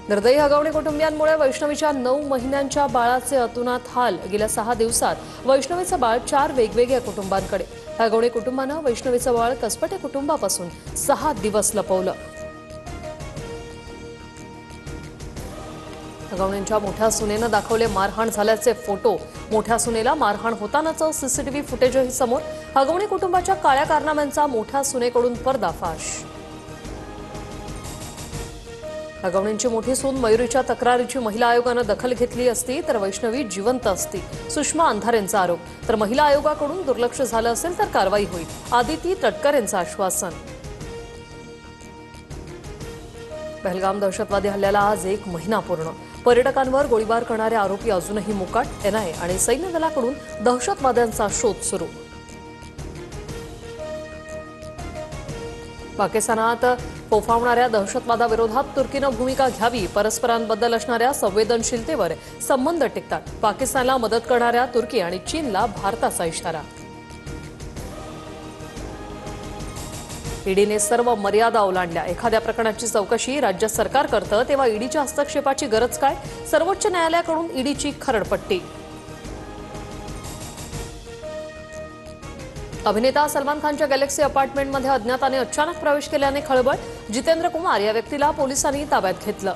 निर्दयी हगवणे कुटुंबियांमुळे वैष्णवीच्या 9 महिन्यांच्या बाळाचे अतोनात हाल। गेल्या 6 दिवसात वैष्णवीचं बाळ 4 वेगवेगळ्या कुटुंबांकडे। हगवणे कुटुंबानं वैष्णवीचं बाळ कसपटे कुटुंबापासून 6 दिवस लपवलं। हगवणेंच्या मोठ्या सुनेनं दाखवले मारहाण झाल्याचे फोटो। मोठ्या सुनेला मारहाण होतानाचं सीसीटीव्ही फुटेजही समोर। हगवणे कुटुंबाच्या काळ्या कारनाम्यांचा मोठ्या सुनेकडून पर्दाफाश। हगवणेंची मोठी सून मयुरीच्या तक्रारीची महिला आयोगानं दखल घेतली असती तर वैष्णवी जिवंत असती। सुषमा अंधारेंचा आरोप। तर महिला आयोगाकडून दुर्लक्ष झालं असेल तर कारवाई होईल। आदिती तटकरेंचं आश्वासन। पहलगाम दहशतवादी हल्ल्याला आज 1 महिना पूर्ण। पर्यटकांवर गोळीबार करणारे आरोपी अजूनही मोकाट। एनआयए आणि सैन्य दलाकडून दहशतवाद्यांचा शोध सुरू। पाकिस्तानात फोफावणाऱ्या दहशतवादाविरोधात तुर्कीनं भूमिका घ्यावी। परस्परांबद्दल असणाऱ्या संवेदनशीलतेवर संबंध टिकतात। पाकिस्तानला मदत करणाऱ्या तुर्की आणि चीनला भारताचा इशारा। ईडीने सर्व मर्यादा ओलांडल्या। एखाद्या प्रकरणाची चौकशी राज्य सरकार करतं तेव्हा ईडीच्या हस्तक्षेपाची गरज काय? सर्वोच्च न्यायालयाकडून ईडीची खरडपट्टी। अभिनेता सलमान खानच्या गॅलेक्सी अपार्टमेंटमध्ये अज्ञाताने अचानक प्रवेश केल्याने खळबळ। जितेंद्र कुमार या व्यक्तीला पोलिसांनी ताब्यात घेतलं।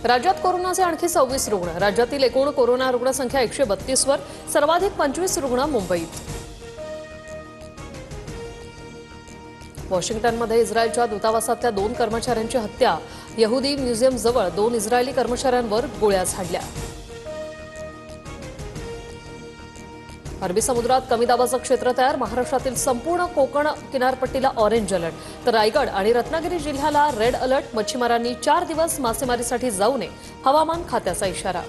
राज्यात कोरोनाचे आणखी 26 रुग्ण। राज्यातील एकूण कोरोना रुग्णसंख्या 132 वर। सर्वाधिक 25 रुग्ण मुंबईत। वॉशिंग्टनमध्ये इस्रायलच्या दूतावासातल्या 2 कर्मचाऱ्यांची हत्या। यहुदी म्युझियमजवळ 2 इस्रायली कर्मचाऱ्यांवर गोळ्या झाडल्या। अरबी समुद्रात कमी दाबाचं क्षेत्र तयार। महाराष्ट्रातील संपूर्ण कोकण किनारपट्टीला ऑरेंज अलर्ट। तर रायगड आणि रत्नागिरी जिल्ह्याला रेड अलर्ट। मच्छीमारांनी 4 दिवस मासेमारीसाठी जाऊ नये, हवामान खात्याचा इशारा।